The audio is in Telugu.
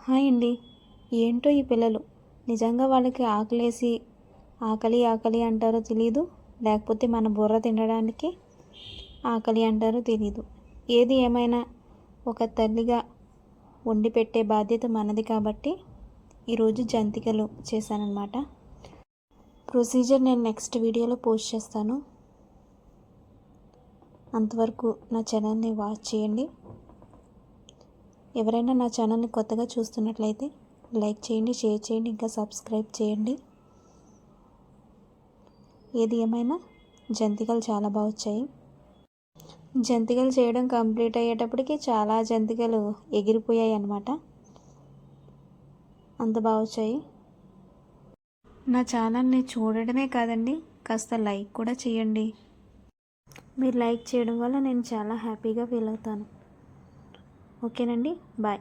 హాయ్ అండి. ఏంటో ఈ పిల్లలు నిజంగా వాళ్ళకి ఆకలి ఆకలి అంటారో తెలీదు, లేకపోతే మన బుర్ర తినడానికి ఆకలి అంటారో తెలీదు. ఏది ఏమైనా ఒక తల్లిగా వండి పెట్టే బాధ్యత మనది కాబట్టి ఈరోజు జంతికలు చేశానన్నమాట. ప్రొసీజర్ నేను నెక్స్ట్ వీడియోలో పోస్ట్ చేస్తాను. అంతవరకు నా ఛానల్ని వాచ్ చేయండి. ఎవరైనా నా ఛానల్ని కొత్తగా చూస్తున్నట్లయితే లైక్ చేయండి, షేర్ చేయండి, ఇంకా సబ్స్క్రైబ్ చేయండి. ఏది ఏమైనా జంతికలు చాలా బాగా వచ్చాయి. జంతికలు చేయడం కంప్లీట్ అయ్యేటప్పటికి చాలా జంతికలు ఎగిరిపోయాయి అన్నమాట. అంత బాగా వచ్చాయి. నా ఛానల్ని చూడడమే కాదండి, కాస్త లైక్ కూడా చేయండి. మీరు లైక్ చేయడం వల్ల నేను చాలా హ్యాపీగా ఫీల్ అవుతాను. ఓకేనండి, బాయ్.